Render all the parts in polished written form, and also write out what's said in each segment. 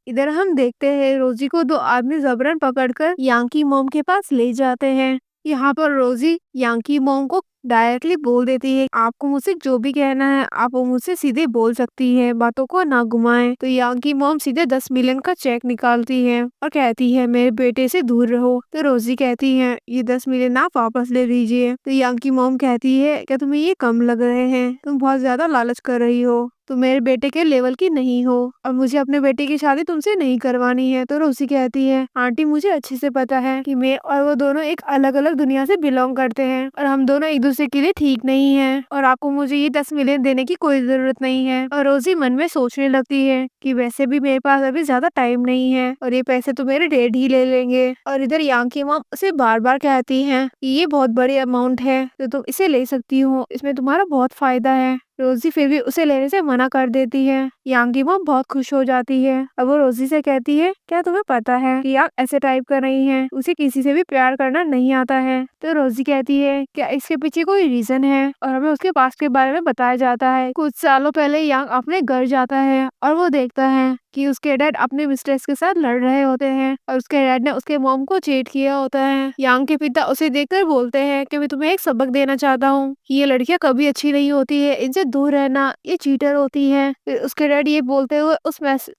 इधर हम देखते हैं रोजी को दो आदमी जबरन पकड़कर यांग की मॉम के पास ले जाते हैं। यहाँ पर रोजी यांग की मॉम को डायरेक्टली बोल देती है, आपको मुझसे जो भी कहना है आप वो मुझसे सीधे बोल सकती है, बातों को ना घुमाएं। तो यांग की मॉम सीधे 10 मिलियन का चेक निकालती है और कहती है मेरे बेटे से दूर रहो। तो रोजी कहती है ये 10 मिलियन आप वापस ले लीजिए। तो यांग की मॉम कहती है क्या तुम्हें ये कम लग रहे हैं, तुम बहुत ज्यादा लालच कर रही हो, तुम मेरे बेटे के लेवल की नहीं हो और मुझे अपने बेटे की शादी तुमसे नहीं करवानी है। तो रोजी कहती है आंटी मुझे अच्छे से पता है कि मैं और वो दोनों एक अलग अलग दुनिया से बिलोंग करते हैं और हम दोनों एक दूसरे के लिए ठीक नहीं है और आपको मुझे ये 10 मिलियन देने की कोई जरूरत नहीं है। और रोजी मन में सोचने लगती है कि वैसे भी मेरे पास अभी ज्यादा टाइम नहीं है और ये पैसे तो मेरे डैड ही ले लेंगे। और इधर यांग की मॉम उसे बार बार कहती है कि ये बहुत बड़ी अमाउंट है तो तुम इसे ले सकती हो, इसमें तुम्हारा बहुत फायदा है। रोजी फिर भी उसे लेने से मना कर देती है। यांग की मॉम बहुत खुश हो जाती है। अब वो रोजी से कहती है क्या तुम्हें पता है कि यांग ऐसे टाइप कर रही है, उसे किसी से भी प्यार करना नहीं आता है। तो रोजी कहती है क्या इसके पीछे कोई रीजन है और हमें उसके पास के बारे में बताया जाता है। कुछ सालों पहले यांग अपने घर जाता है और वो देखता है कि उसके डैड अपने मिस्ट्रेस के साथ लड़ रहे होते हैं और उसके डैड ने उसके मॉम को चीट किया होता है। यांग के पिता उसे देखकर बोलते हैं कि मैं तुम्हें एक सबक देना चाहता हूँ कि ये लड़कियां कभी अच्छी नहीं होती है, इनसे दूर रहना, ये चीटर होती है। फिर उसके डैड ये बोलते हुए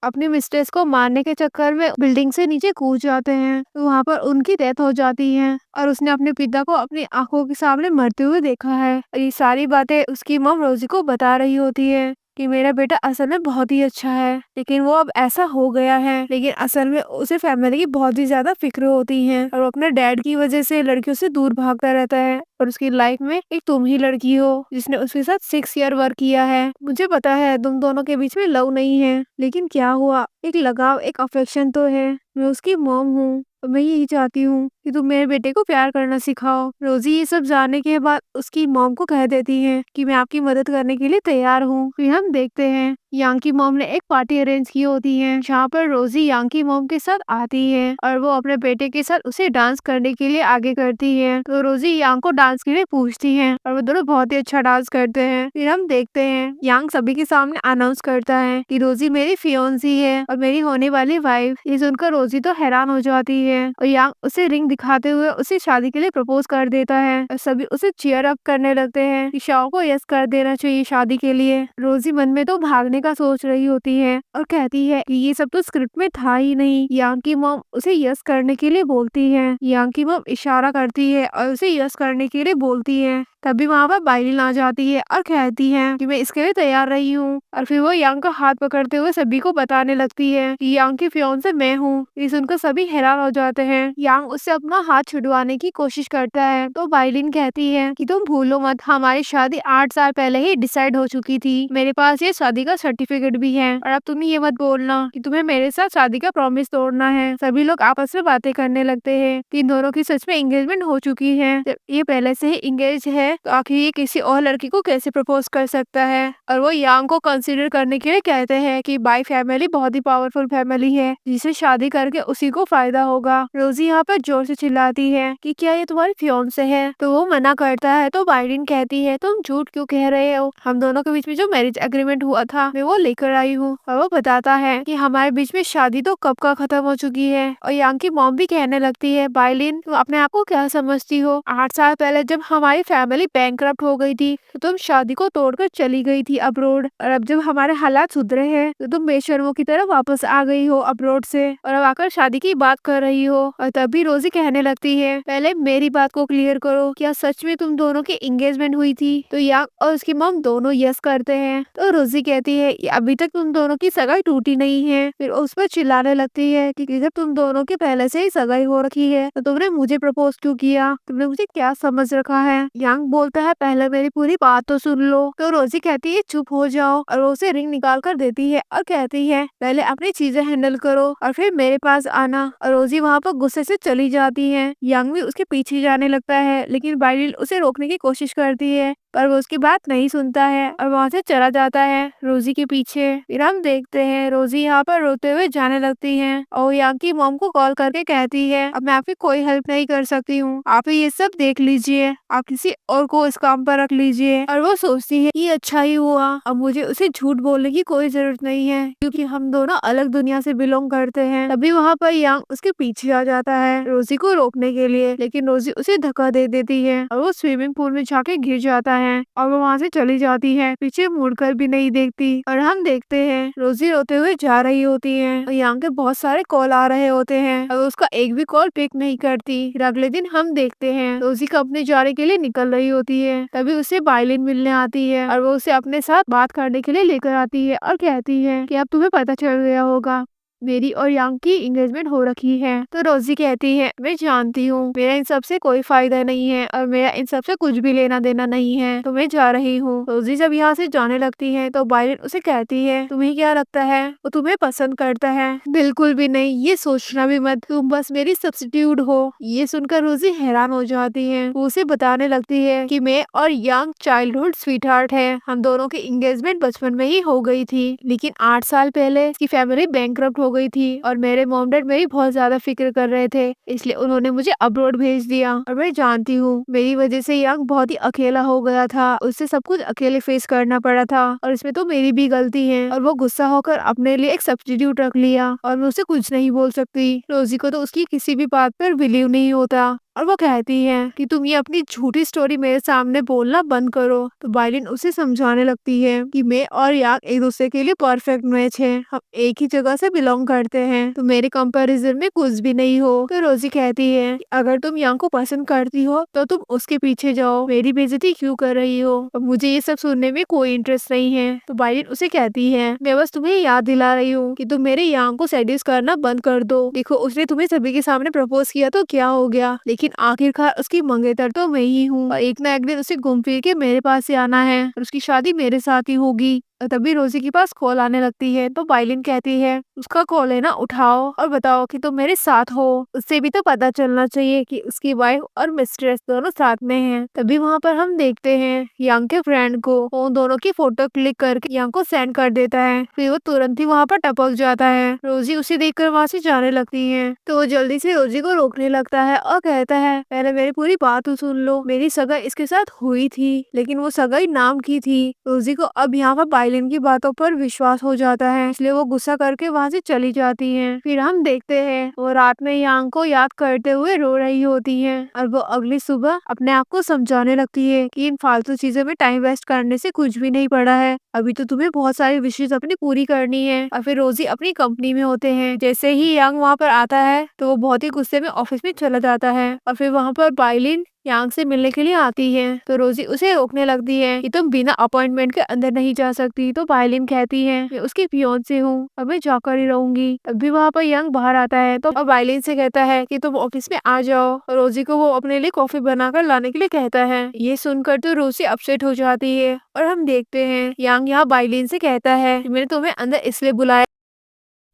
अपनी मिस्ट्रेस को मारने के चक्कर में बिल्डिंग से नीचे कूद जाते हैं। तो वहाँ पर उनकी डेथ हो जाती है और उसने अपने पिता को अपनी आंखों के सामने मरते हुए देखा है। और ये सारी बातें उसकी मॉम रोजी को बता रही होती है कि मेरा बेटा असल में बहुत ही अच्छा है लेकिन वो अब ऐसा हो गया है, लेकिन असल में उसे फैमिली की बहुत ही ज्यादा फिक्र होती है और वो अपने डैड की वजह से लड़कियों से दूर भागता रहता है और उसकी लाइफ में एक तुम ही लड़की हो जिसने उसके साथ 6 ईयर वर्क किया है। मुझे पता है तुम दोनों के बीच में लव नहीं है, लेकिन क्या हुआ, एक लगाव, एक अफेक्शन तो है। मैं उसकी मॉम हूँ और मैं यही चाहती हूँ कि तुम मेरे बेटे को प्यार करना सिखाओ। रोजी ये सब जानने के बाद उसकी मॉम को कह देती है कि मैं आपकी मदद करने के लिए तैयार हूँ। फिर हम देखते हैं यांग की मॉम ने एक पार्टी अरेंज की होती है जहाँ पर रोजी यांग की मॉम के साथ आती है और वो अपने बेटे के साथ उसे डांस करने के लिए आगे करती है। तो रोजी यांग को डांस के लिए पूछती है और वो दोनों बहुत ही अच्छा डांस करते हैं। फिर हम देखते हैं यांग सभी के सामने अनाउंस करता है कि रोजी मेरी फियोंसी है और मेरी होने वाली वाइफ। ये सुनकर रोजी तो हैरान हो जाती है और यांग उसे रिंग दिखाते हुए उसे शादी के लिए प्रपोज कर देता है और सभी उसे चीयर अप करने लगते हैं कि शाओ को यस कर देना चाहिए शादी के लिए। रोजी मन में तो भागने का सोच रही होती है और कहती है कि ये सब तो स्क्रिप्ट में था ही नहीं। यांग की मॉम उसे यस करने के लिए बोलती है। यांग की मॉम इशारा करती है और उसे यस करने के लिए बोलती है। तभी वहाँ पर बाइलिन आ जाती है और कहती है कि मैं इसके लिए तैयार रही हूँ और फिर वो यांग का हाथ पकड़ते हुए सभी को बताने लगती है कि यांग की फियोंसे मैं हूँ। ये सुनकर सभी हैरान हो जाते हैं। यांग उससे अपना हाथ छुड़वाने की कोशिश करता है तो बाइलिन कहती है कि तुम भूलो मत, हमारी शादी 8 साल पहले ही डिसाइड हो चुकी थी, मेरे पास ये शादी का सर्टिफिकेट भी है और अब तुम ये मत बोलना कि तुम्हें मेरे साथ शादी का प्रॉमिस तोड़ना है। सभी लोग आपस में बातें करने लगते हैं कि इन दोनों की सच में एंगेजमेंट हो चुकी है। जब ये पहले से ही एंगेज है तो आखिर ये किसी और लड़की को कैसे प्रपोज कर सकता है। और वो यांग को कंसीडर करने के लिए कहते हैं कि बाई फैमिली बहुत ही पावरफुल फैमिली है जिसे शादी करके उसी को फायदा होगा। रोजी यहाँ पर जोर से चिल्लाती है कि क्या ये तुम्हारी फियोंसे है, तो वो मना करता है। तो बाइलिन कहती है तुम झूठ क्यों कह रहे हो, हम दोनों के बीच में जो मैरिज एग्रीमेंट हुआ था मैं वो लेकर आई हूँ। और वो बताता है कि हमारे बीच में शादी तो कब का खत्म हो चुकी है। और यांग की मॉम भी कहने लगती है बाइलिन तुम अपने आप को क्या समझती हो, 8 साल पहले जब हमारी फैमिली बैंकरप्ट हो गई थी तो तुम शादी को तोड़कर चली गई थी अब्रोड, और अब जब हमारे हालात सुधरे हैं तो तुम बेशर्मों की तरह वापस आ गई हो अब्रोड से और अब आकर शादी की बात कर रही हो। और तभी रोजी कहने लगती है पहले मेरी बात को क्लियर करो, क्या सच में तुम दोनों की एंगेजमेंट हुई थी। तो यांग और उसकी मॉम दोनों यस करते हैं। तो रोजी कहती है अभी तक तुम दोनों की सगाई टूटी नहीं है। फिर उस पर चिल्लाने लगती है कि जब तुम दोनों की पहले से ही सगाई हो रखी है तो तुमने मुझे प्रपोज क्यों किया, तुमने मुझे क्या समझ रखा है। यांग बोलता है पहले मेरी पूरी बात तो सुन लो। तो रोजी कहती है चुप हो जाओ और वो उसे रिंग निकाल कर देती है और कहती है पहले अपनी चीजें हैंडल करो और फिर मेरे पास आना। और रोजी वहाँ पर गुस्से से चली जाती है। यांग भी उसके पीछे जाने लगता है लेकिन बाइलिन उसे रोकने की कोशिश करती है पर वो उसकी बात नहीं सुनता है और वहाँ से चला जाता है रोजी के पीछे। फिर हम देखते हैं रोजी यहाँ पर रोते हुए जाने लगती है और यांग की मॉम को कॉल करके कहती है अब मैं आपकी कोई हेल्प नहीं कर सकती हूँ, आप ये सब देख लीजिए, आप किसी और को इस काम पर रख लीजिए। और वो सोचती है ये अच्छा ही हुआ, अब मुझे उसे झूठ बोलने की कोई जरूरत नहीं है क्योंकि हम दोनों अलग दुनिया से बिलोंग करते हैं। तभी वहाँ पर यांग उसके पीछे आ जाता है रोजी को रोकने के लिए, लेकिन रोजी उसे धक्का दे देती है और वो स्विमिंग पूल में जाके गिर जाता है और वो वहाँ से चली जाती है, पीछे मुड़कर भी नहीं देखती। और हम देखते हैं रोजी रोते हुए जा रही होती है और यांग के बहुत सारे कॉल आ रहे होते हैं और उसका एक भी कॉल पिक नहीं करती। फिर अगले दिन हम देखते हैं रोजी कंपनी जाने के लिए निकल रही होती है, तभी उसे बाइलिन मिलने आती है और वो उसे अपने साथ बात करने के लिए लेकर आती है और कहती है कि अब तुम्हें पता चल गया होगा मेरी और यांग की एंगेजमेंट हो रखी है। तो रोजी कहती है मैं जानती हूँ मेरा इन सब से कोई फायदा नहीं है और मेरा इन सब से कुछ भी लेना देना नहीं है, तो मैं जा रही हूँ। रोजी जब यहाँ से जाने लगती है तो बाइलिन उसे कहती है तुम्हें क्या लगता है वो तुम्हें पसंद करता है? बिल्कुल भी नहीं, ये सोचना भी मत, तुम बस मेरी सब्स्टिट्यूट हो। ये सुनकर रोजी हैरान हो जाती है। वो उसे बताने लगती है कि मैं और यांग चाइल्डहुड स्वीटहार्ट है, हम दोनों की एंगेजमेंट बचपन में ही हो गई थी, लेकिन 8 साल पहले इसकी फैमिली बैंकरप्ट हो गई थी और मेरे मॉम डैड मेरी बहुत ज्यादा फिक्र कर रहे थे, इसलिए उन्होंने मुझे अब्रॉड भेज दिया। और मैं जानती हूँ मेरी वजह से यांग बहुत ही अकेला हो गया था, उससे सब कुछ अकेले फेस करना पड़ा था और इसमें तो मेरी भी गलती है। और वो गुस्सा होकर अपने लिए एक सब्स्टिट्यूट रख लिया और मैं उसे कुछ नहीं बोल सकती। रोजी को तो उसकी किसी भी बात पर बिलीव नहीं होता और वो कहती है कि तुम ये अपनी झूठी स्टोरी मेरे सामने बोलना बंद करो। तो बाइलिन उसे समझाने लगती है कि मैं और यांग एक दूसरे के लिए परफेक्ट मैच है, हम एक ही जगह से बिलोंग करते हैं, तो मेरे कंपैरिजन में कुछ भी नहीं हो। तो रोजी कहती है कि अगर तुम यांग को पसंद करती हो तो तुम उसके पीछे जाओ, मेरी बेइज्जती क्यों कर रही हो, और मुझे ये सब सुनने में कोई इंटरेस्ट नहीं है। तो बाइलिन उसे कहती है मैं बस तुम्हें याद दिला रही हूँ कि तुम मेरे यांग को सेड्यूस करना बंद कर दो। देखो उसने तुम्हें सभी के सामने प्रपोज किया तो क्या हो गया, लेकिन आखिरकार उसकी मंगेतर तो मैं ही हूँ और एक ना एक दिन उसे घूम फिर के मेरे पास ही आना है और उसकी शादी मेरे साथ ही होगी। तभी रोजी के पास कॉल आने लगती है तो बाइलिन कहती है उसका कॉल है ना, उठाओ और बताओ कि तुम मेरे साथ हो, उससे भी तो पता चलना चाहिए कि उसकी वाइफ और मिस्ट्रेस दोनों साथ में हैं। तभी वहाँ पर हम देखते हैं यांग के फ्रेंड को उन दोनों की फोटो क्लिक करके यांग को सेंड कर देता है, फिर वो तुरंत ही वहाँ पर टपक जाता है। रोजी उसे देखकर वहाँ से जाने लगती है तो वो जल्दी से रोजी को रोकने लगता है और कहता है पहले मेरी पूरी बात तो सुन लो, मेरी सगाई इसके साथ हुई थी लेकिन वो सगाई नाम की थी। रोजी को अब यहाँ पर बाइलिन की बातों पर विश्वास हो जाता है, इसलिए वो गुस्सा करके वहाँ से चली जाती है। फिर हम देखते हैं वो रात में यांग को याद करते हुए रो रही होती है और वो अगली सुबह अपने आप को समझाने लगती है कि इन फालतू चीजों में टाइम वेस्ट करने से कुछ भी नहीं पड़ा है, अभी तो तुम्हें बहुत सारी विशेष अपनी पूरी करनी है। और फिर रोजी अपनी कंपनी में होते हैं, जैसे ही यांग वहाँ पर आता है तो वो बहुत ही गुस्से में ऑफिस में चला जाता है और फिर वहाँ पर बाइलिन यांग से मिलने के लिए आती है तो रोजी उसे रोकने लगती है कि तुम बिना अपॉइंटमेंट के अंदर नहीं जा सकती। तो बाइलिन कहती है मैं उसकी फियांसे हूँ और मैं जाकर ही रहूंगी। तभी वहाँ पर यांग बाहर आता है तो बाइलिन से कहता है कि तुम ऑफिस में आ जाओ और रोजी को वो अपने लिए कॉफी बनाकर लाने के लिए कहता है। ये सुनकर तो रोजी अपसेट हो जाती है और हम देखते हैं यांग यहाँ बाइलिन से कहता है मैंने तुम्हें अंदर इसलिए बुलाया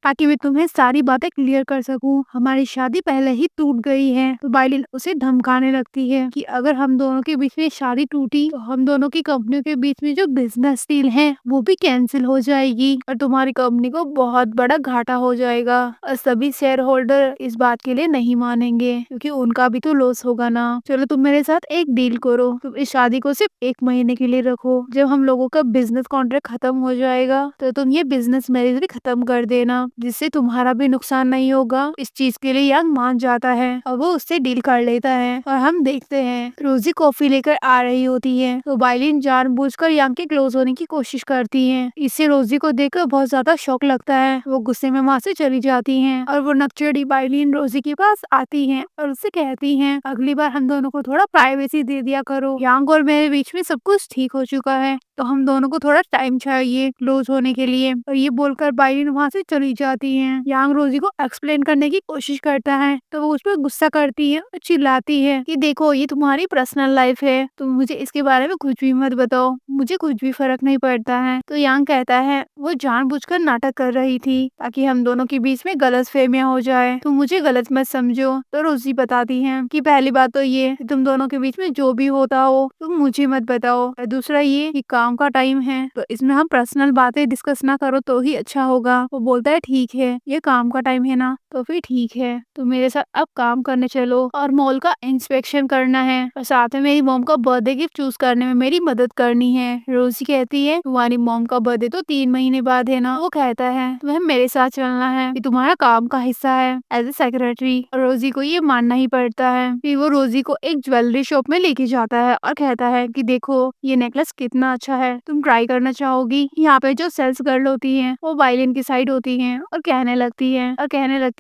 ताकि मैं तुम्हें सारी बातें क्लियर कर सकूं, हमारी शादी पहले ही टूट गई है। तो बाइलिन उसे धमकाने लगती है कि अगर हम दोनों के बीच में शादी टूटी तो हम दोनों की कंपनियों के बीच में जो बिजनेस डील है वो भी कैंसिल हो जाएगी और तुम्हारी कंपनी को बहुत बड़ा घाटा हो जाएगा और सभी शेयर होल्डर इस बात के लिए नहीं मानेंगे क्योंकि उनका भी तो लॉस होगा ना। चलो तुम मेरे साथ एक डील करो, तुम इस शादी को सिर्फ 1 महीने के लिए रखो, जब हम लोगों का बिजनेस कॉन्ट्रैक्ट खत्म हो जाएगा तो तुम ये बिजनेस मैरिज भी खत्म कर देना, जिससे तुम्हारा भी नुकसान नहीं होगा। इस चीज के लिए यांग मान जाता है और वो उससे डील कर लेता है। और हम देखते हैं रोजी कॉफी लेकर आ रही होती है तो बाइलिन जानबूझकर यांग के क्लोज होने की कोशिश करती है, इससे रोजी को देखकर बहुत ज्यादा शौक लगता है, वो गुस्से में वहाँ से चली जाती है और वो नकचड़ी बाइलिन रोजी के पास आती है और उससे कहती है अगली बार हम दोनों को थोड़ा प्राइवेसी दे दिया करो, यांग और मेरे बीच में सब कुछ ठीक हो चुका है। तो हम दोनों को थोड़ा टाइम चाहिए क्लोज होने के लिए। और ये बोलकर बाइलिन वहाँ से चली जाती है। यांग रोजी को एक्सप्लेन करने की कोशिश करता है तो वो उस पर गुस्सा करती है और चिल्लाती है कि देखो ये तुम्हारी पर्सनल लाइफ है, तुम मुझे इसके बारे में कुछ भी मत बताओ, मुझे कुछ भी फर्क नहीं पड़ता है। तो यांग कहता है वो जानबूझकर नाटक कर रही थी ताकि हम दोनों के बीच में गलतफहमियां हो जाए, तुम मुझे गलत मत समझो। तो रोजी बताती है कि पहली बात तो ये कि तुम दोनों के बीच में जो भी होता हो तुम मुझे मत बताओ, और दूसरा ये कि काम का टाइम है तो इसमें हम पर्सनल बातें डिस्कस ना करो तो ही अच्छा होगा। वो बोलता है ठीक है, ये काम का टाइम है ना, तो फिर ठीक है, तो मेरे साथ अब काम करने चलो और मॉल का इंस्पेक्शन करना है और साथ में मेरी मॉम का बर्थडे गिफ्ट चूज करने में मेरी मदद करनी है। रोजी कहती है तुम्हारी मॉम का बर्थडे तो 3 महीने बाद है ना। वो कहता है तुम्हें मेरे साथ चलना है, ये तुम्हारा काम का हिस्सा है एज ए सेक्रेटरी। रोजी को ये मानना ही पड़ता है। फिर वो रोजी को एक ज्वेलरी शॉप में लेके जाता है और कहता है कि देखो ये नेकलेस कितना अच्छा है, तुम ट्राई करना चाहोगी। यहाँ पे जो सेल्स गर्ल होती है वो वायलिन की साइड होती है और कहने लगती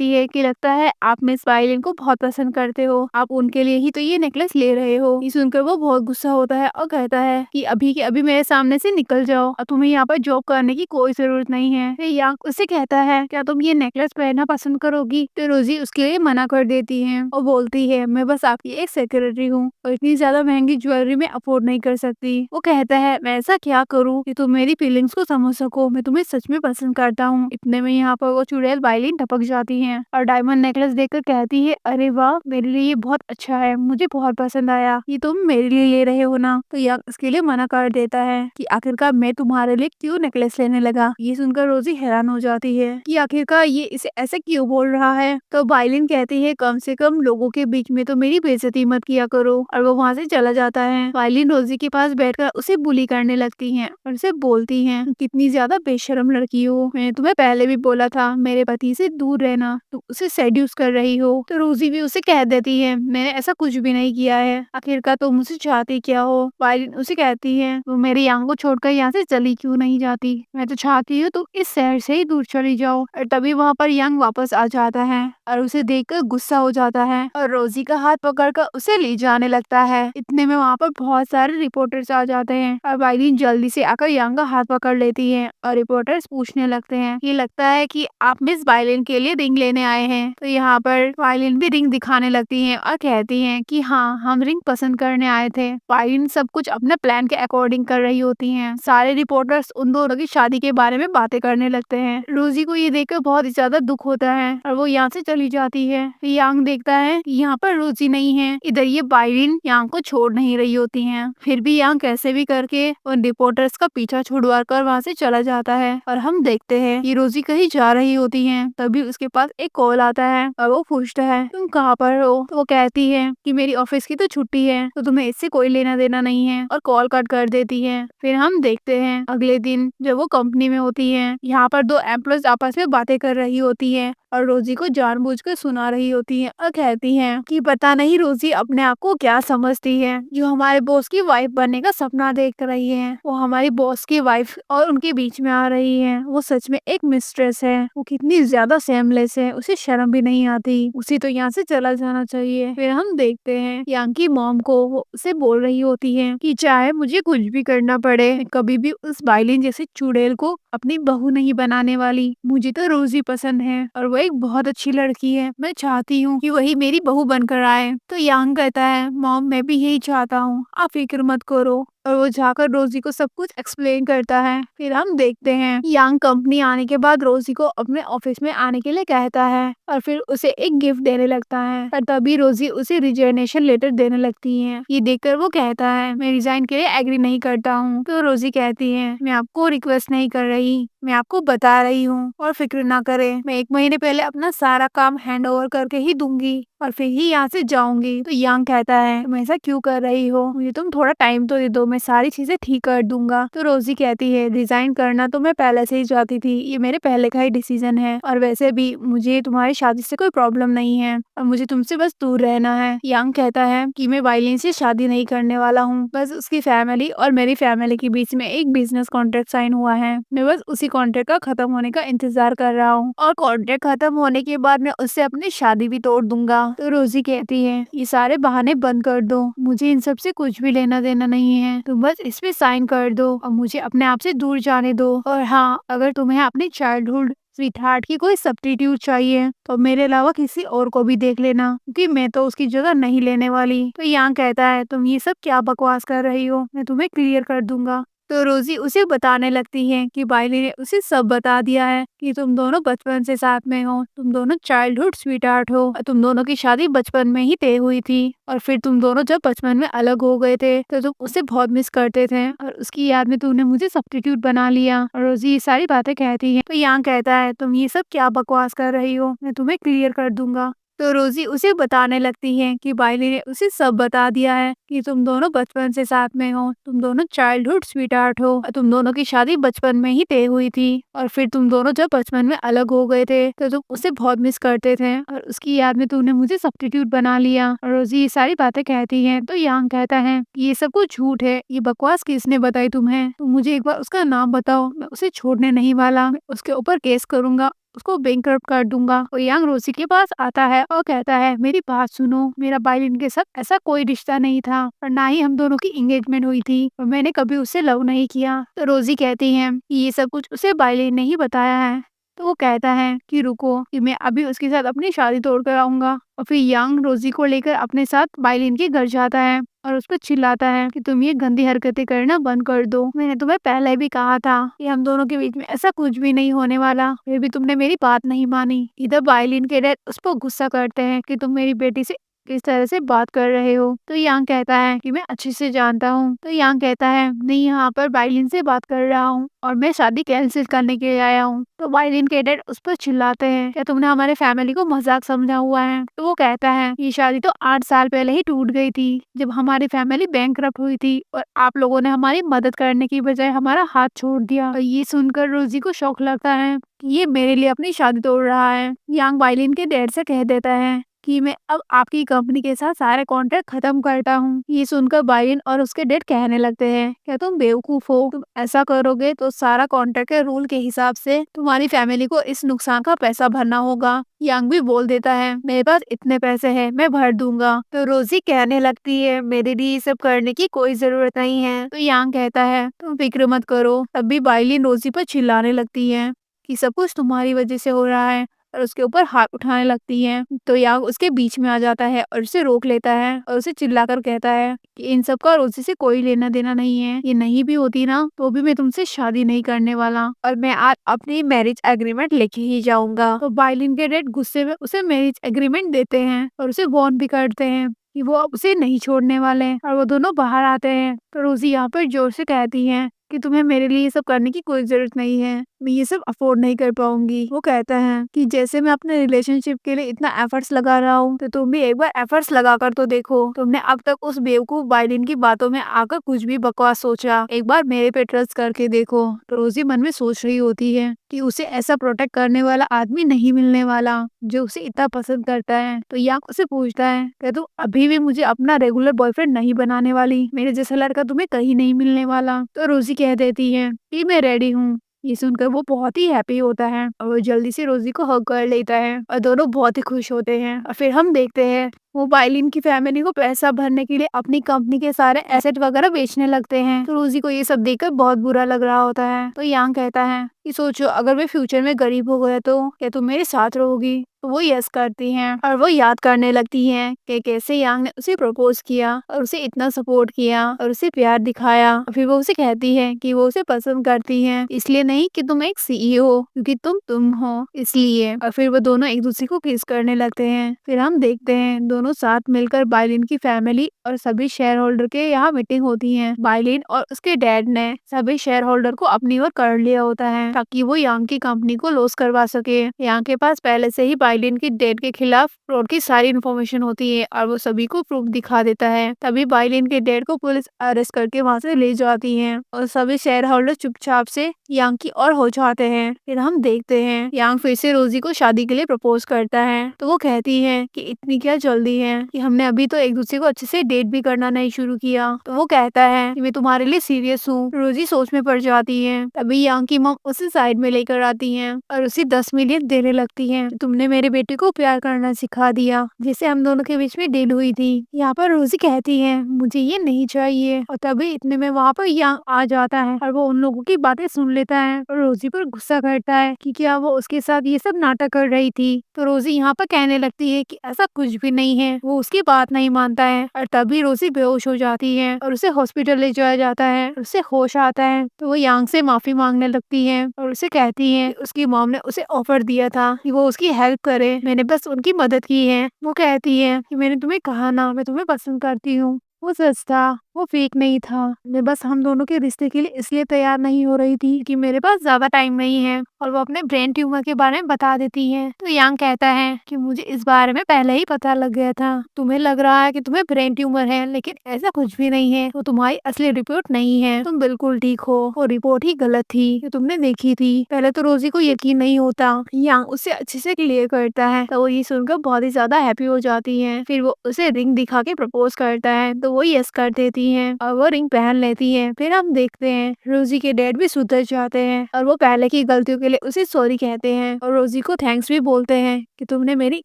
है कि लगता है आप मिस वायलिन को बहुत पसंद करते हो, आप उनके लिए ही तो ये नेकलेस ले रहे हो। ये सुनकर वो बहुत गुस्सा होता है और कहता है कि अभी के अभी मेरे सामने से निकल जाओ और तुम्हें यहाँ पर जॉब करने की कोई जरूरत नहीं है। फिर यांग उससे कहता है क्या तुम ये नेकलेस पहनना पसंद करोगी। तो रोजी उसके लिए मना कर देती है और बोलती है मैं बस आपकी एक सेक्रेटरी हूँ और इतनी ज्यादा महंगी ज्वेलरी में अफोर्ड नहीं कर सकती। वो कहता है मैं ऐसा क्या करूँ कि तुम मेरी फीलिंग्स को समझ सको, मैं तुम्हें सच में पसंद करता हूँ। इतने में यहाँ पर वो चुड़ैल वायलिन टपक जाती है और डायमंड नेकलेस देखकर कहती है अरे वाह मेरे लिए ये बहुत अच्छा है, मुझे बहुत पसंद आया, ये तुम मेरे लिए ले रहे हो ना। तो यंग इसके लिए मना कर देता है कि आखिरकार मैं तुम्हारे लिए क्यों नेकलेस लेने लगा। ये सुनकर रोजी हैरान हो जाती है कि आखिरकार ये इसे ऐसे क्यों बोल रहा है। तो वायलिन कहती है कम से कम लोगों के बीच में तो मेरी बेइज्जती मत किया करो, और वो वहाँ से चला जाता है। वायलिन रोजी के पास बैठकर उसे बुली करने लगती है और उसे बोलती है कितनी ज्यादा बेशरम लड़की हो, मैंने तुम्हें पहले भी बोला था मेरे पति से दूर रहना, तुम उसे सेड्यूस कर रही हो। तो रोजी भी उसे कह देती है मैंने ऐसा कुछ भी नहीं किया है, आखिरकार तुम मुझसे चाहती क्या हो। वायलिन उसे कहती है तुम मेरे यांग को छोड़कर यहाँ से चली क्यों नहीं जाती, मैं तो चाहती हूँ तुम इस शहर से ही दूर चली जाओ। और तभी वहाँ पर यांग वापस आ जाता है और उसे देखकर गुस्सा हो जाता है और रोजी का हाथ पकड़कर उसे ले जाने लगता है। इतने में वहाँ पर बहुत सारे रिपोर्टर्स आ जाते हैं और वायलिन जल्दी से आकर यांग का हाथ पकड़ लेती है और रिपोर्टर्स पूछने लगते हैं ये लगता है कि आप मिस वायलिन के लिए रिंग लेने आए हैं। तो यहाँ पर वायलिन भी रिंग दिखाने लगती है और कहती है कि हाँ हम रिंग पसंद करने आए थे। वायलिन सब कुछ अपने प्लान के अकॉर्डिंग कर रही होती है। सारे रिपोर्टर्स उन दोनों की शादी के बारे में बातें करने लगते हैं। रोजी को ये देखकर बहुत ही ज्यादा दुख होता है और वो यहाँ से चली जाती है। यांग देखता है कि यहाँ पर रोजी नहीं है, इधर ये वायलिन यांग को छोड़ नहीं रही होती है। फिर भी यांग कैसे भी करके उन रिपोर्टर्स का पीछा छुड़वा कर वहाँ से चला जाता है और हम देखते हैं कि रोजी कहीं जा रही होती है। तभी उसके पास एक कॉल आता है और वो पूछता है तुम कहाँ पर हो। तो वो कहती है कि मेरी ऑफिस की तो छुट्टी है तो तुम्हें इससे कोई लेना देना नहीं है, और कॉल कट कर देती है। फिर हम देखते हैं अगले दिन जब वो कंपनी में होती है, यहाँ पर दो एम्प्लॉयज आपस में बातें कर रही होती है और रोजी को जानबूझकर सुना रही होती है और कहती है कि पता नहीं रोजी अपने आप को क्या समझती है, जो हमारे बॉस की वाइफ बनने का सपना देख रही है वो हमारी बॉस की वाइफ और उनके बीच में आ रही है। वो सच में एक मिस्ट्रेस है, वो कितनी ज्यादा सेमलेस है, उसे शर्म भी नहीं आती, उसे तो यहाँ से चला जाना चाहिए। फिर हम देखते हैं यांग की मॉम को वो उसे बोल रही होती है कि चाहे मुझे कुछ भी करना पड़े मैं कभी भी उस वायलिन जैसे चुड़ैल को अपनी बहू नहीं बनाने वाली। मुझे तो रोजी पसंद है और वो एक बहुत अच्छी लड़की है, मैं चाहती हूँ कि वही मेरी बहू बनकर आए। तो यांग कहता है मॉम मैं भी यही चाहता हूँ, आप फिक्र मत करो, और वो जाकर रोजी को सब कुछ एक्सप्लेन करता है। फिर हम देखते हैं यांग कंपनी आने के बाद रोजी को अपने ऑफिस में आने के लिए कहता है और फिर उसे एक गिफ्ट देने लगता है, और तभी रोजी उसे रिजाइनेशन लेटर देने लगती है। ये देखकर वो कहता है मैं रिजाइन के लिए एग्री नहीं करता हूँ। तो रोजी कहती है मैं आपको रिक्वेस्ट नहीं कर रही, मैं आपको बता रही हूँ और फिक्र ना करे, मैं 1 महीने पहले अपना सारा काम हैंड ओवर करके ही दूंगी और फिर ही यहाँ से जाऊंगी। तो यांग कहता है तुम ऐसा क्यों कर रही हो, मुझे तुम थोड़ा टाइम तो दे दो, मैं सारी चीजें ठीक कर दूंगा। तो रोजी कहती है रिजाइन करना तो मैं पहले से ही चाहती थी, ये मेरे पहले का ही डिसीजन है, और वैसे भी मुझे तुम्हारी शादी से कोई प्रॉब्लम नहीं है और मुझे तुमसे बस दूर रहना है। यांग कहता है कि मैं वायलिन से शादी नहीं करने वाला हूँ, बस उसकी फैमिली और मेरी फैमिली के बीच में एक बिजनेस कॉन्ट्रैक्ट साइन हुआ है, मैं बस उसी कॉन्ट्रैक्ट का खत्म होने का इंतजार कर रहा हूँ, और कॉन्ट्रैक्ट खत्म होने के बाद मैं उससे अपनी शादी भी तोड़ दूंगा। तो रोजी कहती है ये सारे बहाने बंद कर दो, मुझे इन सब से कुछ भी लेना देना नहीं है, तुम बस इस पे साइन कर दो और मुझे अपने आप से दूर जाने दो। और हाँ, अगर तुम्हें अपनी चाइल्डहुड स्वीट हार्ट की कोई सब्स्टिट्यूट चाहिए तो मेरे अलावा किसी और को भी देख लेना, क्योंकि मैं तो उसकी जगह नहीं लेने वाली। तो यांग कहता है तुम ये सब क्या बकवास कर रही हो, मैं तुम्हें क्लियर कर दूंगा। तो रोजी उसे बताने लगती है कि बाइली ने उसे सब बता दिया है कि तुम दोनों बचपन से साथ में हो, तुम दोनों चाइल्डहुड स्वीटहार्ट हो और तुम दोनों की शादी बचपन में ही तय हुई थी। और फिर तुम दोनों जब बचपन में अलग हो गए थे तो तुम उसे बहुत मिस करते थे और उसकी याद में तुमने मुझे सब्स्टिट्यूट बना लिया। और रोजी ये सारी बातें कहती है तो यांग कहता है तुम ये सब क्या बकवास कर रही हो, मैं तुम्हें क्लियर कर दूंगा। तो रोजी उसे बताने लगती है कि बाइली ने उसे सब बता दिया है कि तुम दोनों बचपन से साथ में हो, तुम दोनों चाइल्डहुड स्वीटहार्ट हो और तुम दोनों की शादी बचपन में ही तय हुई थी। और फिर तुम दोनों जब बचपन में अलग हो गए थे तो तुम उसे बहुत मिस करते थे और उसकी याद में तुमने मुझे सब्स्टिट्यूट बना लिया। और रोजी ये सारी बातें कहती है तो यांग कहता है कि ये सब कुछ झूठ है, ये बकवास किसने बताई तुम्हें, तुम मुझे एक बार उसका नाम बताओ, मैं उसे छोड़ने नहीं वाला, मैं उसके ऊपर केस करूंगा, उसको बैंकरप्ट कर दूंगा। और यांग रोजी के पास आता है और कहता है मेरी बात सुनो, मेरा बाइलिन के साथ ऐसा कोई रिश्ता नहीं था और ना ही हम दोनों की एंगेजमेंट हुई थी और मैंने कभी उससे लव नहीं किया। तो रोजी कहती है कि ये सब कुछ उसे बाइलिन ने ही बताया है। तो वो कहता है कि रुको, कि मैं अभी उसके साथ अपनी शादी तोड़ कर आऊंगा। और फिर यांग रोजी को लेकर अपने साथ बाइलिन के घर जाता है और उस पर चिल्लाता है कि तुम ये गंदी हरकतें करना बंद कर दो, मैंने तुम्हें पहले भी कहा था कि हम दोनों के बीच में ऐसा कुछ भी नहीं होने वाला, फिर भी तुमने मेरी बात नहीं मानी। इधर बाइलिन के डैड उस पर गुस्सा करते हैं कि तुम मेरी बेटी से किस तरह से बात कर रहे हो। तो यांग कहता है कि मैं अच्छे से जानता हूँ। तो यांग कहता है नहीं, यहाँ पर बाइलिन से बात कर रहा हूँ और मैं शादी कैंसिल करने के लिए आया हूँ। तो बाइलिन के डैड उस पर चिल्लाते हैं क्या तुमने हमारे फैमिली को मजाक समझा हुआ है। तो वो कहता है ये शादी तो 8 साल पहले ही टूट गई थी जब हमारी फैमिली बैंकरप्ट हुई थी और आप लोगों ने हमारी मदद करने की बजाय हमारा हाथ छोड़ दिया। और ये सुनकर रोजी को शौक लगता है कि ये मेरे लिए अपनी शादी तोड़ रहा है। यांग बाइलिन के डैड से कह देता है कि मैं अब आपकी कंपनी के साथ सारे कॉन्ट्रैक्ट खत्म करता हूँ। ये सुनकर बाइलिन और उसके डैड कहने लगते हैं क्या तुम बेवकूफ हो, तुम ऐसा करोगे तो सारा कॉन्ट्रैक्ट के रूल के हिसाब से तुम्हारी फैमिली को इस नुकसान का पैसा भरना होगा। यांग भी बोल देता है मेरे पास इतने पैसे हैं, मैं भर दूंगा। तो रोजी कहने लगती है मेरे लिए ये सब करने की कोई जरूरत नहीं है। तो यांग कहता है तुम फिक्र मत करो। तभी बाइलिन रोजी पर चिल्लाने लगती है कि सब कुछ तुम्हारी वजह से हो रहा है और उसके ऊपर हाथ उठाने लगती है। तो यांग उसके बीच में आ जाता है और उसे रोक लेता है और उसे चिल्लाकर कहता है कि इन सब का रोजी से कोई लेना देना नहीं है, ये नहीं भी होती ना तो भी मैं तुमसे शादी नहीं करने वाला और मैं आज अपनी मैरिज एग्रीमेंट लेके ही जाऊंगा। तो बाइलिन के डैड गुस्से में उसे मैरिज एग्रीमेंट देते हैं और उसे वॉर्न भी करते हैं कि वो अब उसे नहीं छोड़ने वाले हैं। और वो दोनों बाहर आते हैं तो रोजी यहाँ पर जोर से कहती है कि तुम्हें मेरे लिए ये सब करने की कोई जरूरत नहीं है, मैं ये सब अफोर्ड नहीं कर पाऊंगी। वो कहता है कि जैसे मैं अपने रिलेशनशिप के लिए इतना एफर्ट्स लगा रहा हूँ तो तुम भी एक बार एफर्ट्स लगा कर तो देखो। तुमने अब तक उस बेवकूफ बाइलिन की बातों में आकर कुछ भी बकवास सोचा, एक बार मेरे पे ट्रस्ट करके देखो। तो रोजी मन में सोच रही होती है कि उसे ऐसा प्रोटेक्ट करने वाला आदमी नहीं मिलने वाला जो उसे इतना पसंद करता है। तो यांग उसे पूछता है कि तुम अभी भी मुझे अपना रेगुलर बॉयफ्रेंड नहीं बनाने वाली, मेरे जैसा लड़का तुम्हें कहीं नहीं मिलने वाला। तो रोजी कह देती है कि मैं रेडी हूँ। ये सुनकर वो बहुत ही हैप्पी होता है और वो जल्दी से रोजी को हग कर लेता है और दोनों बहुत ही खुश होते हैं। और फिर हम देखते हैं वो बाइलिन की फैमिली को पैसा भरने के लिए अपनी कंपनी के सारे एसेट वगैरह बेचने लगते हैं। तो रोजी को ये सब देखकर बहुत बुरा लग रहा होता है। तो यांग कहता है कि सोचो अगर मैं फ्यूचर में गरीब हो गया तो क्या तुम मेरे साथ रहोगी। तो वो यस करती हैं और वो याद करने लगती हैं कि कैसे यांग ने उसे प्रपोज किया और उसे इतना सपोर्ट किया और उसे प्यार दिखाया। और फिर वो उसे कहती है कि वो उसे पसंद करती है इसलिए नहीं कि तुम एक सीईओ हो, क्योंकि तुम हो इसलिए। और फिर वो दोनों एक दूसरे को किस करने लगते हैं। फिर हम देखते हैं दोनों साथ मिलकर बाइलिन की फैमिली और सभी शेयर होल्डर के यहाँ मीटिंग होती है। बाइलिन और उसके डैड ने सभी शेयर होल्डर को अपनी ओर कर लिया होता है ताकि वो यांग की कंपनी को लॉस करवा सके। यांग के पास पहले से ही बाइलिन की डेट के खिलाफ फ्रॉड की सारी इन्फॉर्मेशन होती है और वो सभी को प्रूफ दिखा देता है। तभी बाइलिन के डेट को पुलिस अरेस्ट करके वहाँ से ले जाती है और सभी शेयर होल्डर चुपचाप से यांग की ओर हो जाते हैं। फिर हम देखते हैं यांग फिर से रोजी को शादी के लिए प्रपोज करता है। तो वो कहती है कि इतनी क्या जल्दी जाती है कि हमने अभी तो एक दूसरे को अच्छे से डेट भी करना नहीं शुरू किया। तो वो कहता है कि मैं तुम्हारे लिए सीरियस हूँ। रोजी सोच में पड़ जाती है। तभी यांग की मॉम उसे साइड में लेकर आती है और उसे 10 मिलियन देने लगती है। तुमने मेरे बेटे को प्यार करना सिखा दिया, जिससे हम दोनों के बीच में डील हुई थी। यहाँ पर रोजी कहती है मुझे ये नहीं चाहिए, और तभी इतने में वहाँ पर यांग आ जाता है और वो उन लोगों की बातें सुन लेता है और रोजी पर गुस्सा करता है कि क्या वो उसके साथ ये सब नाटक कर रही थी। तो रोजी यहाँ पर कहने लगती है कि ऐसा कुछ भी नहीं है। वो उसकी बात नहीं मानता है और तभी रोजी बेहोश हो जाती है और उसे हॉस्पिटल ले जाया जाता है। उसे होश आता है तो वो यांग से माफी मांगने लगती है और उसे कहती है उसकी मॉम ने उसे ऑफर दिया था कि वो उसकी हेल्प करे, मैंने बस उनकी मदद की है। वो कहती है कि मैंने तुम्हें कहा ना, मैं तुम्हें पसंद करती हूँ। वो सच था, वो फेक नहीं था। मैं बस हम दोनों के रिश्ते के लिए इसलिए तैयार नहीं हो रही थी कि मेरे पास ज्यादा टाइम नहीं है। और वो अपने ब्रेन ट्यूमर के बारे में बता देती है। तो यांग कहता है कि मुझे इस बारे में पहले ही पता लग गया था। तुम्हें लग रहा है कि तुम्हें ब्रेन ट्यूमर है, लेकिन ऐसा कुछ भी नहीं है। वो तुम्हारी असली रिपोर्ट नहीं है, तुम बिल्कुल ठीक हो। वो रिपोर्ट ही गलत थी जो तुमने देखी थी। पहले तो रोजी को यकीन नहीं होता। यांग उससे अच्छे से क्लियर करता है तो वो ये सुनकर बहुत ही ज्यादा हैप्पी हो जाती है। फिर वो उसे रिंग दिखा के प्रपोज करता है तो वो यस कर देती है और वो रिंग पहन लेती है। फिर हम देखते हैं रोजी के डैड भी सुधर जाते हैं और वो पहले की गलतियों के लिए उसे सॉरी कहते हैं और रोजी को थैंक्स भी बोलते हैं कि तुमने मेरी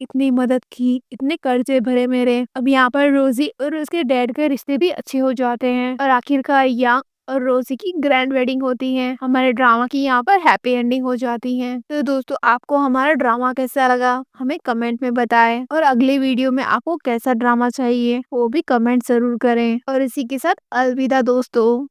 इतनी मदद की, इतने कर्जे भरे मेरे। अब यहाँ पर रोजी और उसके डैड के रिश्ते भी अच्छे हो जाते हैं और आखिरकार यांग और रोजी की ग्रैंड वेडिंग होती है। हमारे ड्रामा की यहाँ पर हैप्पी एंडिंग हो जाती है। तो दोस्तों, आपको हमारा ड्रामा कैसा लगा हमें कमेंट में बताएं, और अगले वीडियो में आपको कैसा ड्रामा चाहिए वो भी कमेंट जरूर करें। और इसी के साथ अलविदा दोस्तों।